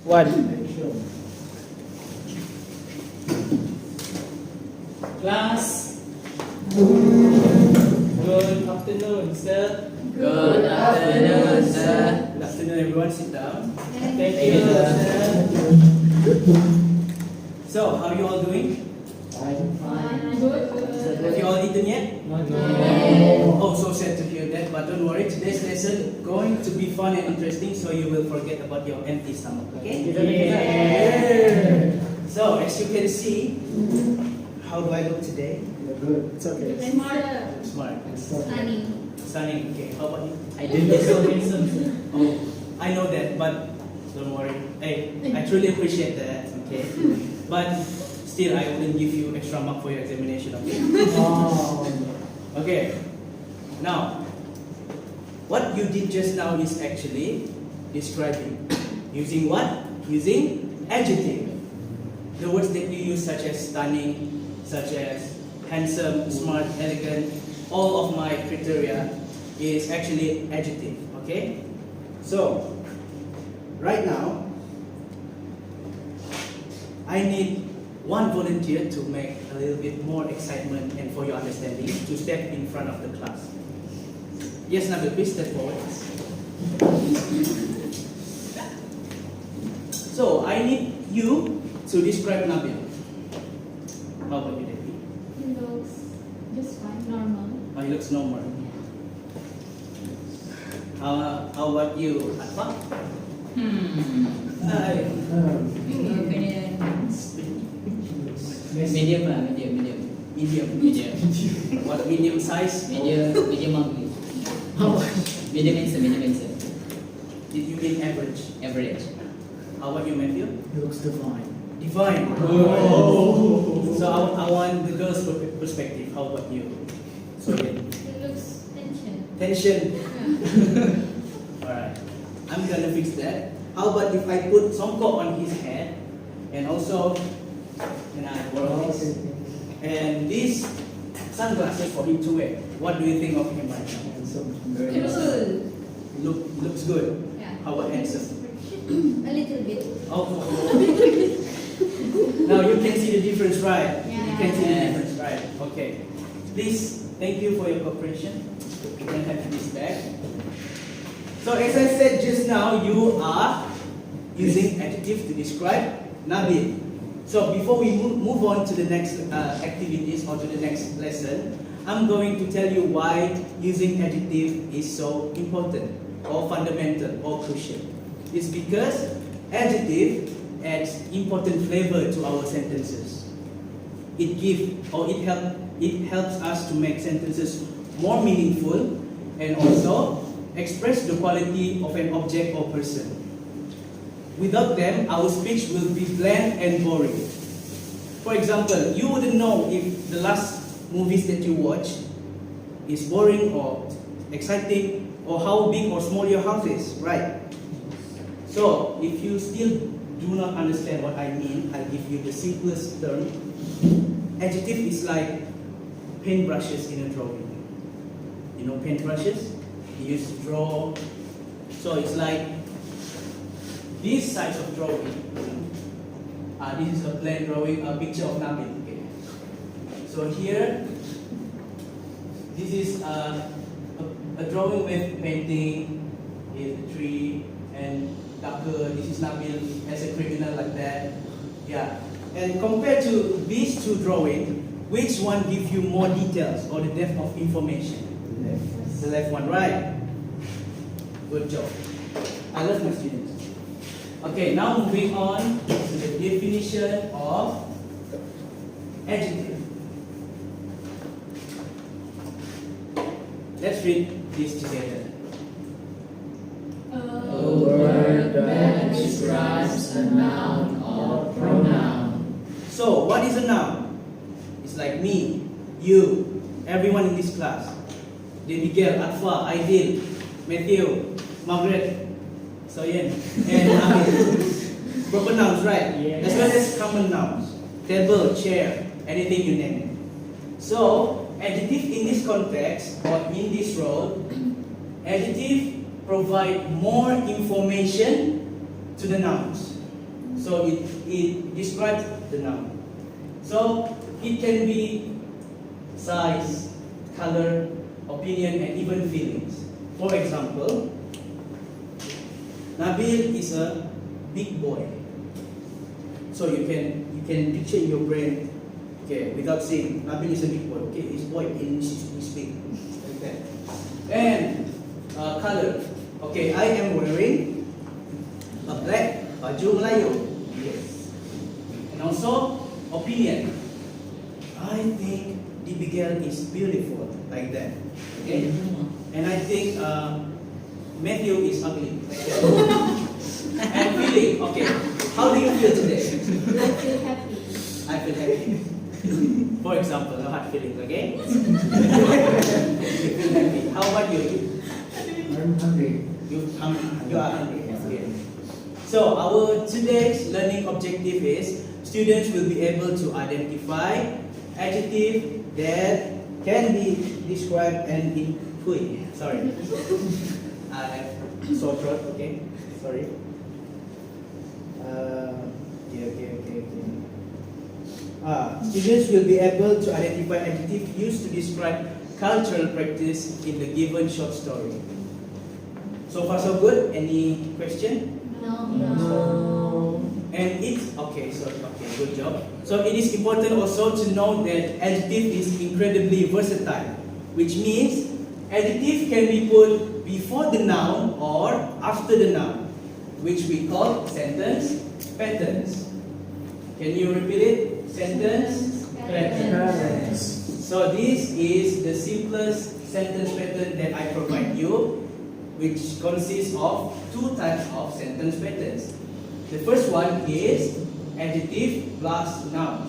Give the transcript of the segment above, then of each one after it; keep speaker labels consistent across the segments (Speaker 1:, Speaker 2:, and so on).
Speaker 1: One.
Speaker 2: Class. Good afternoon, sir.
Speaker 3: Good afternoon, sir.
Speaker 2: Good afternoon, everyone. Sit down.
Speaker 3: Thank you,
Speaker 2: sir. So, how are you all doing? Have you all eaten yet? Oh, so sad to hear that. But don't worry, today's lesson going to be fun and interesting, so you will forget about your empty stomach. Okay? So, as you can see, how do I look today?
Speaker 1: Good. It's okay.
Speaker 2: Smart.
Speaker 4: Stunning.
Speaker 2: Stunning. Okay. How about you?
Speaker 3: I did this so handsome, sir.
Speaker 2: Oh, I know that, but don't worry. Hey, I truly appreciate that. Okay, but still, I wouldn't give you extra mark for your examination. Okay.
Speaker 1: Oh.
Speaker 2: Okay. Now, what you did just now is actually describing. Using what? Using adjective. The words that you use, such as stunning, such as handsome, smart, elegant, all of my criteria is actually adjective. Okay. So, right now, I need one volunteer to make a little bit more excitement and for your understanding to step in front of the class. Yes, Nabil, please step forward. So, I need you to describe Nabil. How about you, Devi?
Speaker 4: He looks just fine, normal.
Speaker 2: Oh, he looks normal. How about you, Atma?
Speaker 3: Medium lah, medium.
Speaker 2: Medium. What medium size?
Speaker 3: Medium ugly. Medium handsome.
Speaker 2: Did you mean average?
Speaker 3: Average.
Speaker 2: How about you, Matthew?
Speaker 1: He looks divine.
Speaker 2: Divine.
Speaker 1: Oh.
Speaker 2: So I want the girl's perspective. How about you? So yeah.
Speaker 4: He looks tension.
Speaker 2: Tension. Alright. I'm gonna fix that. How about if I put songkok on his head and also can I borrow this? And these sunglasses for him to wear. What do you think of him right now?
Speaker 1: Handsome.
Speaker 3: Very handsome.
Speaker 2: Looks good.
Speaker 4: Yeah.
Speaker 2: How about handsome?
Speaker 4: A little bit.
Speaker 2: Oh. Now you can see the difference, right? You
Speaker 4: Yeah.
Speaker 2: can see the difference, right? Okay. Please, thank you for your cooperation. You can have this back. So as I said just now, you are using adjective to describe Nabil. So before we move on to the next activities or to the next lesson, I'm going to tell you why using adjective is so important or fundamental or crucial. It's because adjective adds important flavor to our sentences. It helps us to make sentences more meaningful and also express the quality of an object or person. Without them, our speech will be bland and boring. For example, you wouldn't know if the last movies that you watch is boring or exciting or how big or small your house is, right? So, if you still do not understand what I mean, I'll give you the simplest term. Adjective is like paintbrushes in a drawing. You know paintbrushes? You used to draw. So it's like this size of drawing. This is a plain drawing, a picture of Nabil. Okay. So here, this is a drawing with painting, is a tree, and darker. This is Nabil as a criminal like that. Yeah. And compared to these two drawings, which one gives you more details or the depth of information? The left one, right? Good job. I love my students. Okay, now moving on to the definition of adjective. Let's read this together.
Speaker 3: A word that describes a noun or pronoun.
Speaker 2: So, what is a noun? It's like me, you, everyone in this class. Miguel, Atfa, Aidil, Matthew, Margaret, Soyen, and Amir. Proper nouns, right?
Speaker 1: Yes.
Speaker 2: As well as common nouns. Table, chair, anything you name it. So, adjective in this context, or in this role, adjective provide more information to the nouns. So it describes the noun. So it can be size, color, opinion, and even feelings. For example, Nabil is a big boy. So you can picture in your brain, okay, without saying Nabil is a big boy. Okay, his boy is big, like that. And color. Okay, I am wearing a black baju Melayu. Yes. And also opinion. I think Abigail is beautiful, like that. Okay. And I think Matthew is ugly, like that. And feeling. Okay. How do you feel today?
Speaker 4: I feel happy.
Speaker 2: I feel happy. For example, no hard feelings, okay? You feel happy. How about you?
Speaker 3: I'm hungry.
Speaker 2: You are hungry. Okay. So our today's learning objective is students will be able to identify adjective that can be described and include. Sorry, I have sore throat. Okay, sorry. Okay. Students will be able to identify adjective used to describe cultural practice in the given short story. So far so good. Any question?
Speaker 4: No.
Speaker 2: And it's okay. Good job. So it is important also to know that adjective is incredibly versatile, which means adjective can be put before the noun or after the noun, which we call sentence patterns. Can you repeat it? Sentence patterns. So this is the simplest sentence pattern that I provide you, which consists of two types of sentence patterns. The first one is adjective plus noun.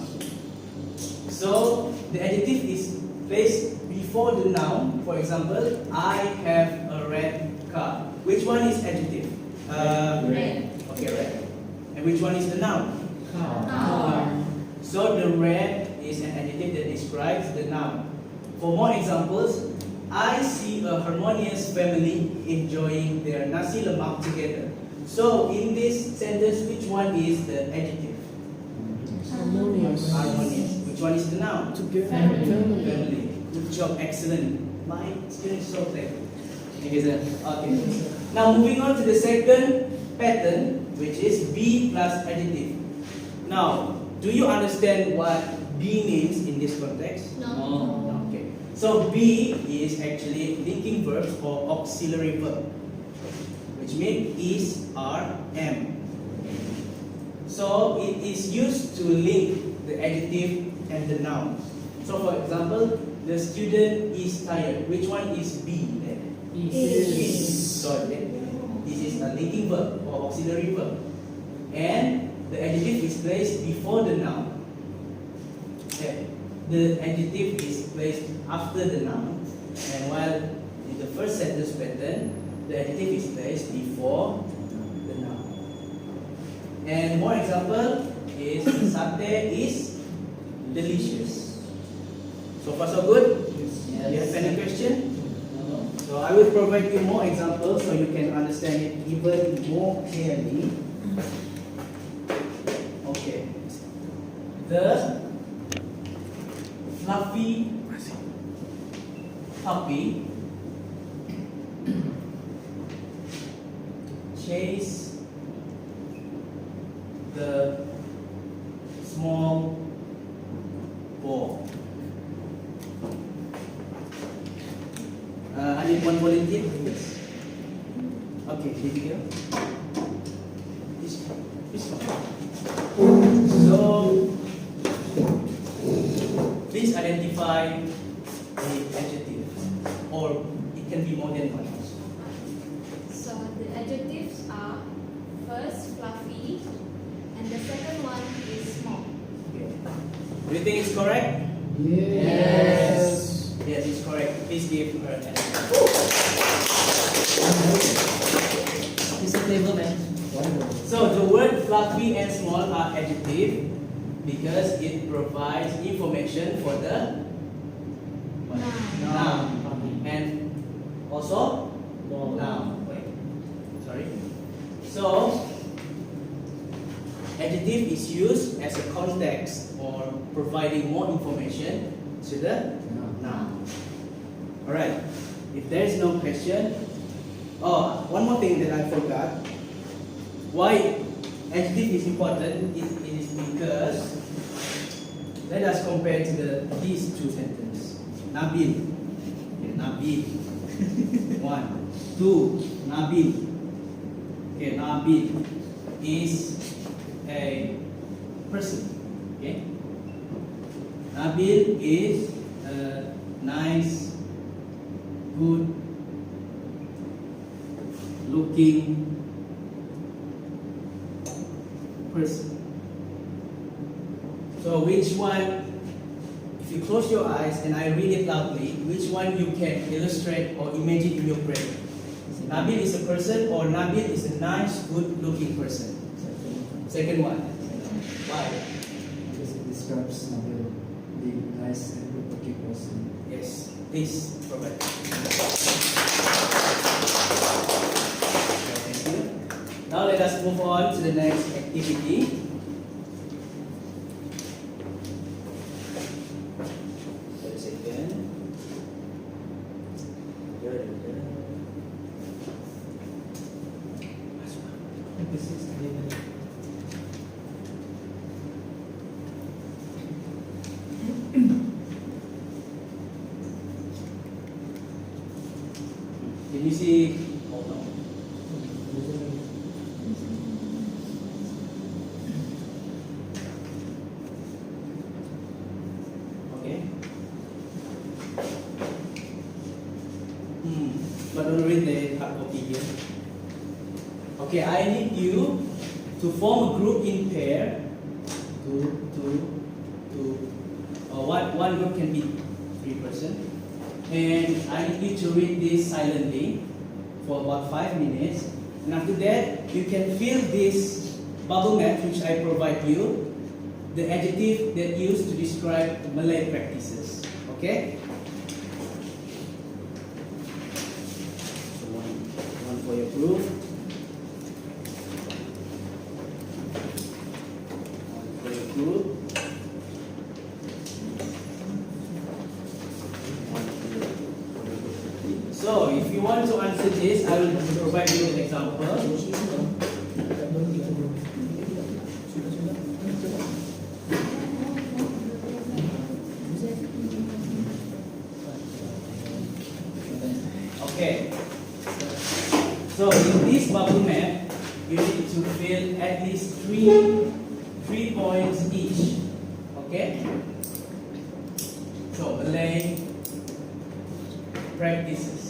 Speaker 2: So the adjective is placed before the noun. For example, I have a red car. Which one is adjective?
Speaker 4: Red.
Speaker 2: Okay, red. And which one is the noun?
Speaker 4: Car.
Speaker 2: So the red is an adjective that describes the noun. For more examples, I see a harmonious family enjoying their nasi lemak together. So in this sentence, which one is the adjective?
Speaker 1: Harmonious.
Speaker 2: Harmonious. Which one is the noun?
Speaker 1: Together.
Speaker 2: Family. Good job, excellent. My students so clever. Okay. Now moving on to the second pattern, which is be plus adjective. Now, do you understand what be means in this context?
Speaker 4: No.
Speaker 2: Okay. So be is actually linking verbs or auxiliary verb, which means is, are, am. So it is used to link the adjective and the noun. So for example, the student is tired. Which one is be there? Is. So this is a linking verb or auxiliary verb. And the adjective is placed before the noun. Okay. The adjective is placed after the noun. And while in the first sentence pattern, the adjective is placed before the noun. And more example is satay is delicious. So far so good?
Speaker 3: Yes.
Speaker 2: Do you have any question? So I will provide you more examples so you can understand it even more clearly. Okay. The fluffy puppy chased the small ball. I need one volunteer. Yes. Okay, here we go. This one. So, please identify the adjective, or it can be more than one.
Speaker 4: So the adjectives are first fluffy and the second one is small.
Speaker 2: Okay. Do you think it's correct?
Speaker 3: Yes.
Speaker 2: Yes, it's correct. Please give her an
Speaker 1: It's a table, man.
Speaker 2: So the word fluffy and small are adjective because it provides information for the noun. And also noun. Wait. Sorry. So adjective is used as a context or providing more information to the noun. Alright, if there is no question, oh, one more thing that I forgot. Why adjective is important? It is because, let us compare to these two sentences. Nabil. Okay, Nabil. 1, 2, Nabil. Okay, Nabil is a person. Okay, Nabil is a nice, good looking person. So which one, if you close your eyes and I read it loudly, which one you can illustrate or imagine in your brain? Nabil is a person or Nabil is a nice, good looking person? Second one. Why?
Speaker 3: Because it describes Nabil being nice and good looking person.
Speaker 2: Yes, please provide. Thank you. Now let us move on to the next activity. Wait a second. Can you see? Hold on. Okay. But don't read the hard copy here. Okay, I need you to form a group in pair. One group can be 3 persons. And I need you to read this silently for about 5 minutes. And after that, you can fill this bubble map which I provide you, the adjective that used to describe Malay practices. Okay? So one for your group. One for your group. So, if you want to answer this, I will provide you an example. Okay. So, in this bubble map, you need to fill at least three points each. Okay? So, Malay practices.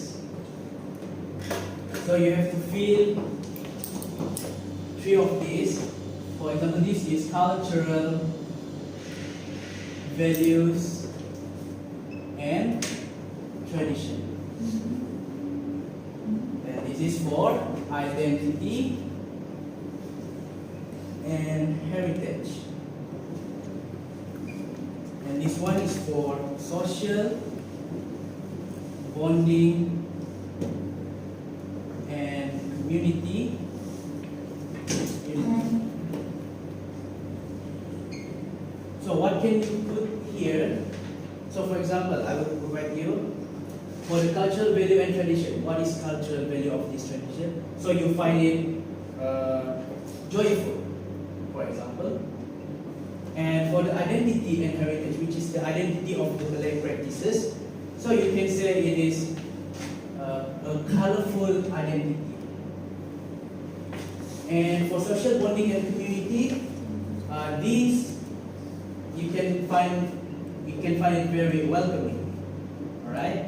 Speaker 2: So you have to fill 3 of these. For example, this is cultural, values, and tradition. And this is for identity and heritage. And this one is for social, bonding, and community. So what can you put here? So for example, I will provide you for the cultural value and tradition. What is cultural value of this tradition? So you find it joyful, for example. And for the identity and heritage, which is the identity of the Malay practices, so you can say it is a colorful identity. And for social bonding and community, these you can find it very welcoming. All right.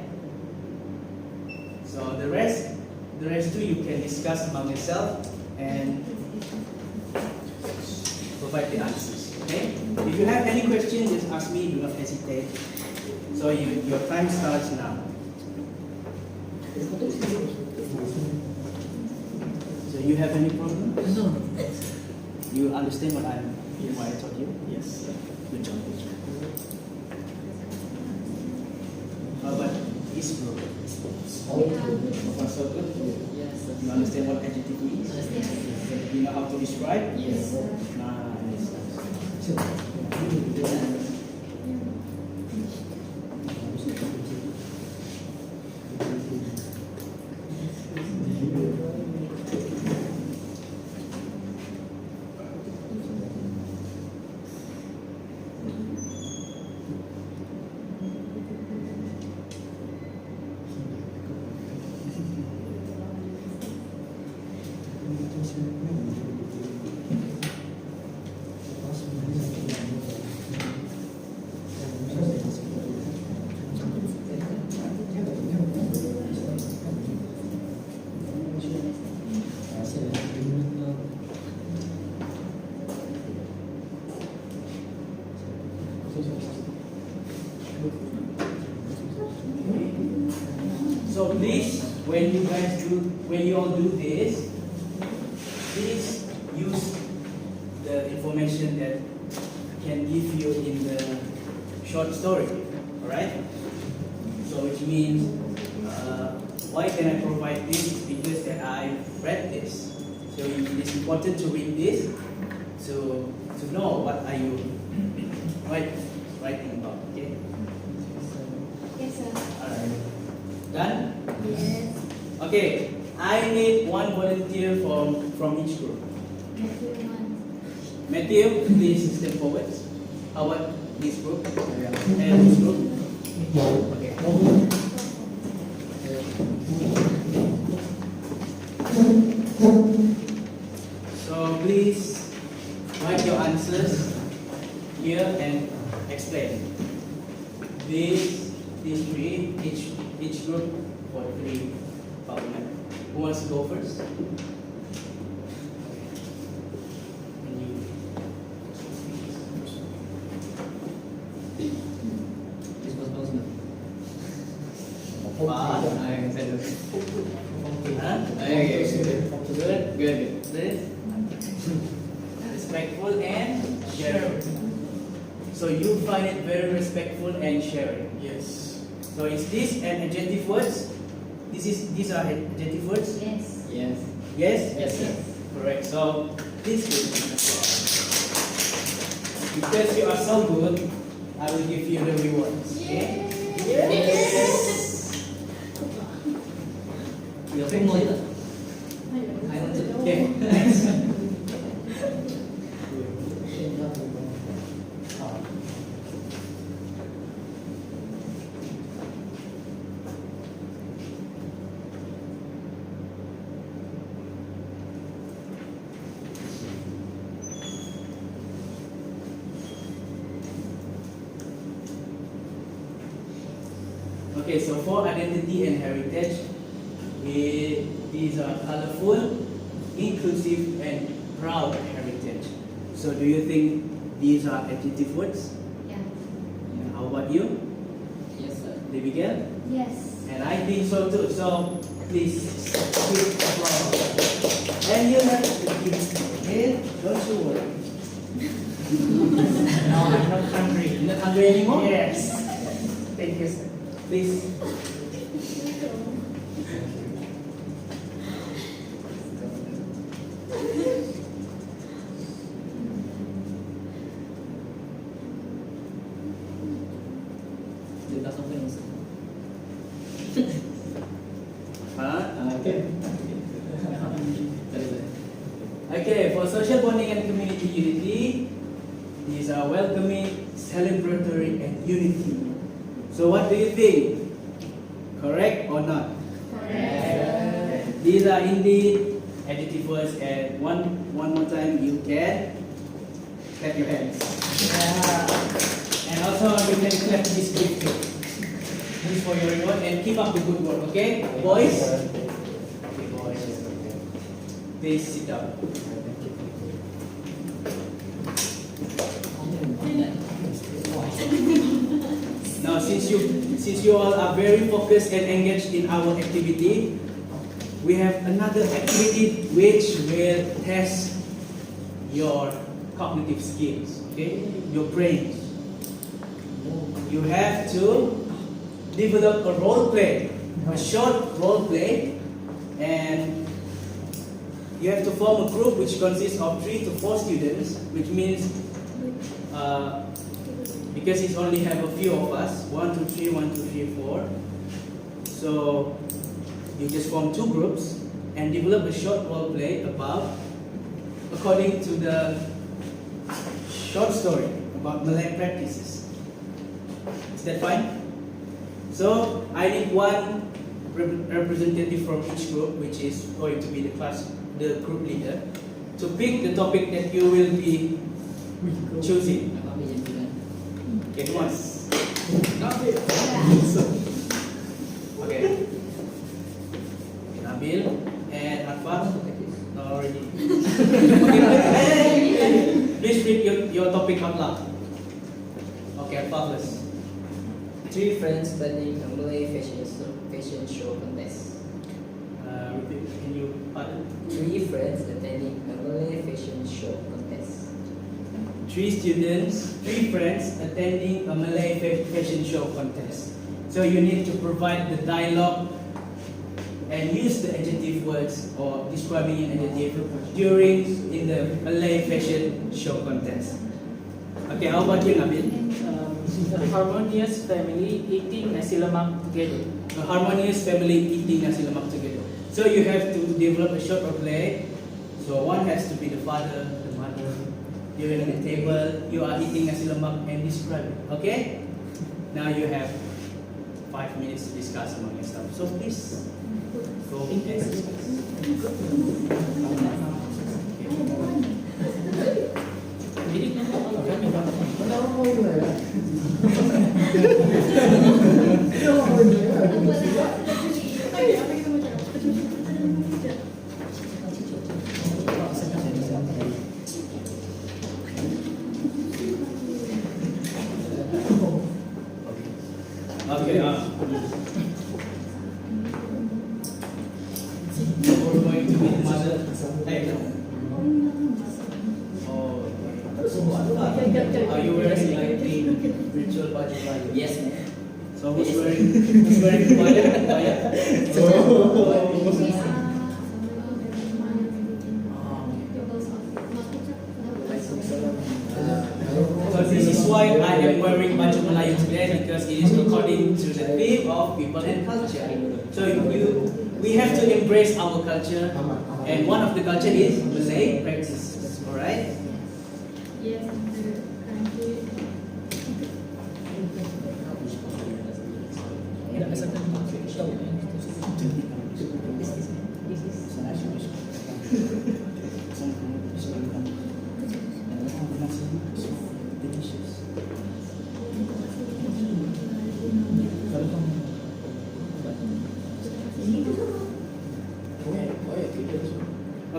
Speaker 2: So the rest too you can discuss among yourself and provide the answers. Okay. If you have any questions, just ask me. Do not hesitate. So your time starts now. So you have any problem?
Speaker 1: No.
Speaker 2: You understand what I told you?
Speaker 1: Yes.
Speaker 2: Good job. How about this group? Also good?
Speaker 1: Yes.
Speaker 2: You understand what adjective is?
Speaker 1: Yes.
Speaker 2: You know how to describe?
Speaker 1: Yes.
Speaker 2: Nice. So please, when you all do this, please use the information that can give you in the short story. Alright? So which means, why can I provide this? Because that I read this. So it is important to read this to know what are you writing about. Okay?
Speaker 4: Yes, sir.
Speaker 2: Alright. Done?
Speaker 4: Yes.
Speaker 2: Okay. I need one volunteer from each group. Matthew, please step forward. How about this group? And this group? Okay. So please write your answers here and explain. These three, each group for 3 PowerPoint. Who wants to go first? And you.
Speaker 3: This was possible.
Speaker 2: Wow.
Speaker 3: I said it.
Speaker 2: Huh?
Speaker 3: Okay.
Speaker 2: Good.
Speaker 3: Good.
Speaker 2: This. Respectful and sharing. So you find it very respectful and sharing.
Speaker 1: Yes.
Speaker 2: So is this an adjective words? These are adjective words?
Speaker 4: Yes.
Speaker 3: Yes.
Speaker 2: Yes?
Speaker 3: Yes, sir.
Speaker 2: Correct. So please give me an applause. Because you are so good, I will give you the rewards. Okay? Yes.
Speaker 3: You're saying more than I want to.
Speaker 2: Okay, next. Okay, so for identity and heritage, these are colorful, inclusive, and proud heritage. So do you think these are adjective words?
Speaker 4: Yeah.
Speaker 2: How about you,
Speaker 3: Yes, sir.
Speaker 2: Abigail?
Speaker 4: Yes.
Speaker 2: And I think so too. So please give applause. And you have to give, okay? Don't you worry.
Speaker 1: Now I'm not hungry.
Speaker 2: You're not hungry anymore?
Speaker 1: Yes. Thank you, sir.
Speaker 2: Please.
Speaker 3: Dia tak sampai ni.
Speaker 2: Huh?
Speaker 3: Okay. Sorry, sir.
Speaker 2: Okay, for social bonding and community unity, these are welcoming, celebratory, and unity. So what do you think? Correct or not?
Speaker 4: Correct.
Speaker 2: These are indeed adjective words, and one more time you can clap your hands. And also you can clap this gift too. This for your reward, and keep up the good work, okay? Boys? Okay, boys. Please sit down. Now, since you all are very focused and engaged in our activity, we have another activity which will test your cognitive skills, okay? Your brains. You have to develop a role play, a short role play, and you have to form a group which consists of 3 to 4 students, which means because it only have a few of us, 1, 2, 3, 1, 2, 3, 4. So you just form 2 groups and develop a short role play according to the short story about Malay practices. Is that fine? So I need one representative from each group, which is going to be the group leader, to pick the topic that you will be choosing. Get one. Okay. Nabil and Anfar. No, already. Okay, please read your topic out loud. Okay, Pavlos.
Speaker 3: 3 friends attending a Malay fashion show contest.
Speaker 2: Repeat, can you pardon?
Speaker 3: 3 friends attending a Malay fashion show contest.
Speaker 2: 3 students, 3 friends attending a Malay fashion show contest. So you need to provide the dialogue and use the adjective words or describing an adjective during in the Malay fashion show contest. Okay, how about you, Nabil?
Speaker 1: A harmonious family eating nasi lemak together.
Speaker 2: A harmonious family eating nasi lemak together. So you have to develop a short play. So one has to be the father, the mother. You're at the table, you are eating nasi lemak and describe it. Okay? Now you have 5 minutes to discuss among yourself. So please go and discuss. Okay, we're going to meet mother. Hey, no. Oh, okay. Are you wearing like the ritual baju baju?
Speaker 3: Yes, ma'am.
Speaker 2: So who's wearing kebaya? So this is why I am wearing baju Melayu today, because it is according to the theme of people and culture. So we have to embrace our culture, and one of the culture is Malay practices. All right.
Speaker 4: Yes,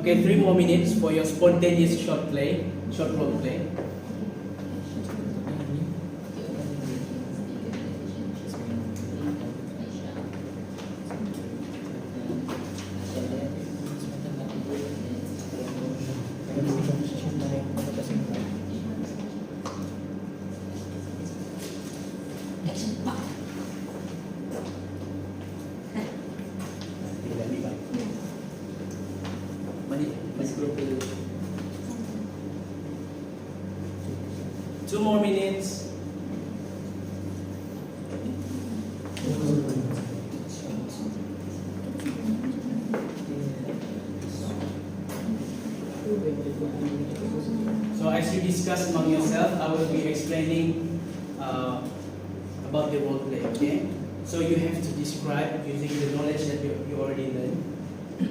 Speaker 2: Okay, 3 more minutes for your spontaneous short role play. Two more minutes. So as you discuss among yourself, I will be explaining about the role play, okay? So you have to describe using the knowledge that you already learned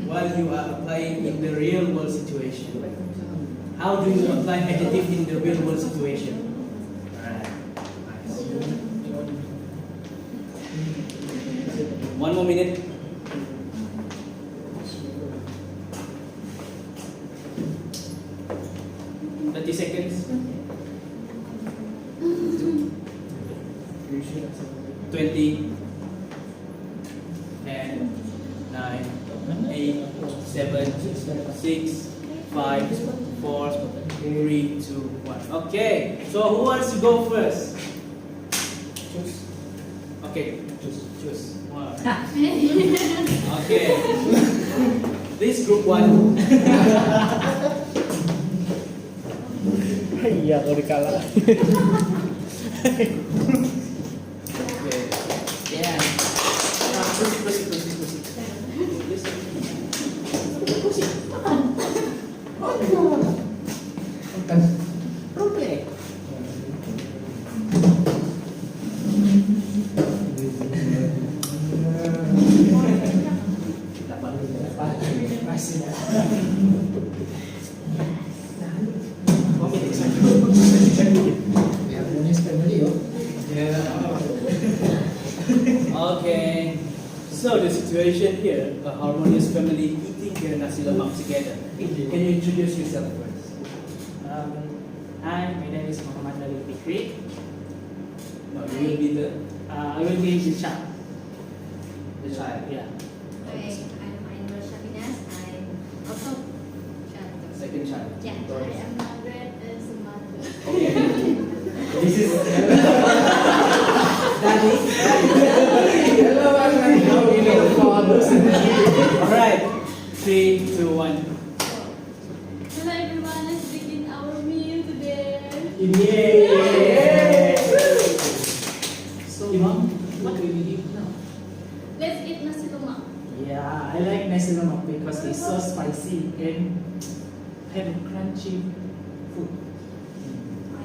Speaker 2: while you are applying in the real world situation. How do you apply adjective in the real world situation? Alright, nice. 1 more minute. Seconds. 20 and 9 8 7 6 5 4 3 2 1. Okay, so who wants to go first? Choose. Okay, choose. One. Okay. This group 1.
Speaker 1: Iya, kalau dikalah.
Speaker 2: Okay. Yeah. Proceed. Proceed. Okay, so the situation here, a harmonious family eating their nasi lemak together. Can you introduce yourself first?
Speaker 1: Hi, my name is Muhammad Ali Fikri.
Speaker 2: No, you will be
Speaker 1: I will be the child.
Speaker 2: the child.
Speaker 1: Yeah.
Speaker 4: Hi, I'm Ainur Shabinas. I'm also child.
Speaker 2: Second child.
Speaker 4: Yeah, I am Margaret as a mother.
Speaker 2: Okay.
Speaker 3: This is
Speaker 2: Daddy.
Speaker 3: hello, I'm now we know fathers.
Speaker 2: Alright. 3, 2, 1.
Speaker 4: Hello everyone, let's begin our meal today.
Speaker 3: Yay!
Speaker 1: So, mom, what will you eat now?
Speaker 4: Let's eat nasi lemak.
Speaker 1: Yeah, I like nasi lemak because it's so spicy and have crunchy food.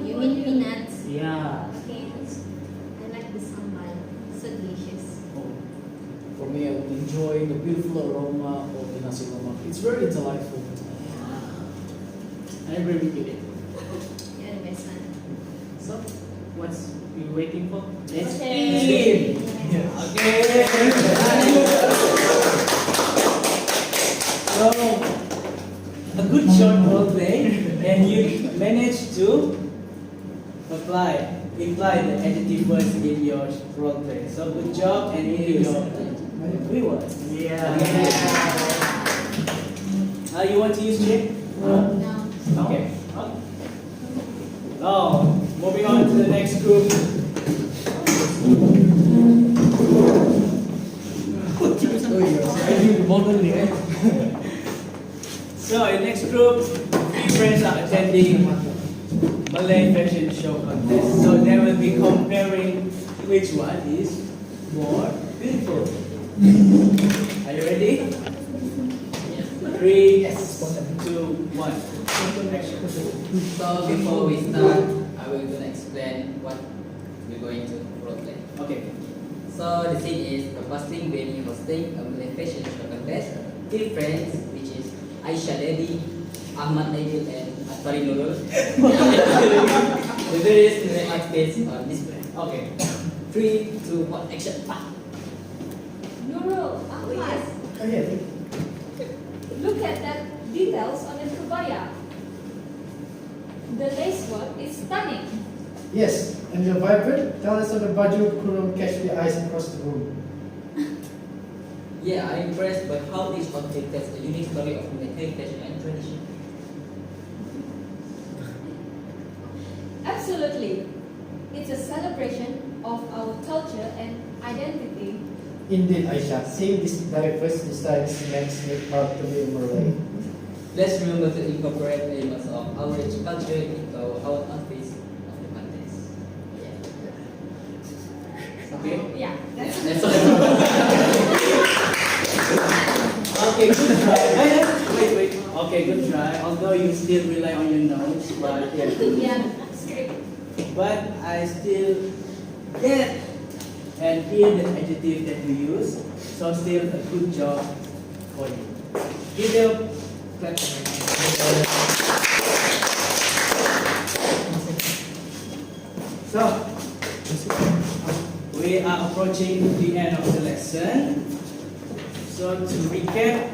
Speaker 4: You mean peanuts?
Speaker 1: Yeah.
Speaker 4: Okay. I like the sambal. So delicious.
Speaker 3: For me, I would enjoy the beautiful aroma of the nasi lemak. It's very delightful.
Speaker 1: I agree with you there.
Speaker 4: You're the best one.
Speaker 1: So, what's we waiting for? Let's
Speaker 4: Okay.
Speaker 1: eat.
Speaker 2: Okay. So, a good short role play, and you managed to imply the adjective words in your role play. So, good job, and in your viewers.
Speaker 1: Yeah.
Speaker 2: You want to use J?
Speaker 4: No.
Speaker 2: Okay. Now, moving on to the next group. So, in next group, 3 friends are attending Malay fashion show contest. So, they will be comparing which one is more beautiful. Are you ready? 3, 2, 1.
Speaker 5: So before we start, I will gonna explain what we're going to roleplay.
Speaker 2: Okay.
Speaker 5: So the scene is the bustling venue hosting a Malay fashion show contest. 3 friends, which is Aisha Devi, Ahmad Aidil, and Atwari Nurul. The various Malay outfits on display.
Speaker 2: Okay.
Speaker 5: 3, 2, 1, action!
Speaker 4: Nurul, Ahmad, look at that details on the kebaya. The lace work is stunning.
Speaker 6: Yes, and the vibrant colors of the baju kurung catch the eyes across the room.
Speaker 5: Yeah, I'm impressed by how each outfit tells a unique story of Malay heritage and tradition.
Speaker 4: Absolutely. It's a celebration of our culture and identity.
Speaker 6: Indeed, Aisha, seeing this diverse designs makes me proud to be a Malay.
Speaker 5: Let's remember to incorporate elements of our rich culture into our outfits of the contest. Okay?
Speaker 4: Yeah, that's
Speaker 5: That's all.
Speaker 2: Okay, good try. Wait. Okay, good try. Although you still rely on your nose, but
Speaker 4: yeah, script.
Speaker 2: but I still get and hear the adjective that you use. So still a good job for you. Give them clap. So we are approaching the end of the lesson. So to recap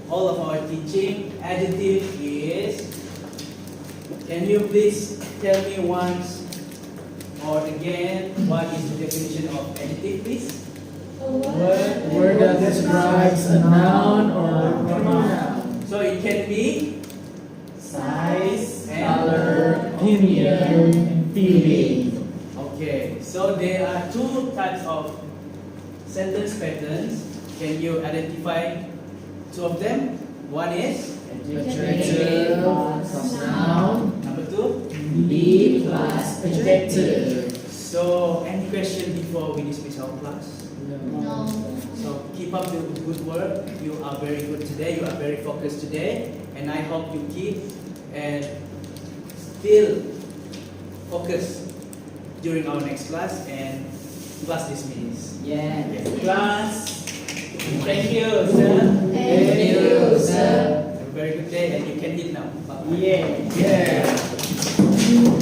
Speaker 2: all of our teaching, adjective is, can you please tell me once or again what is the definition of adjective, please?
Speaker 3: Word that describes a noun or pronoun.
Speaker 2: So it can be
Speaker 3: Size,
Speaker 2: and
Speaker 3: color, opinion, and feeling.
Speaker 2: okay. So there are 2 types of sentence patterns. Can you identify 2 of them? One is
Speaker 3: Adjective plus noun,
Speaker 2: number 2.
Speaker 3: be plus adjective.
Speaker 2: So any question before we dismiss our class?
Speaker 4: No.
Speaker 2: So keep up the good work. You are very good today. You are very focused today, and I hope you keep and still focus during our next class and class dismiss.
Speaker 5: Yeah.
Speaker 2: Class. Thank you, sir.
Speaker 4: Thank
Speaker 5: you, sir.
Speaker 2: Have a very good day, and you can eat now. Bye.
Speaker 3: Yeah.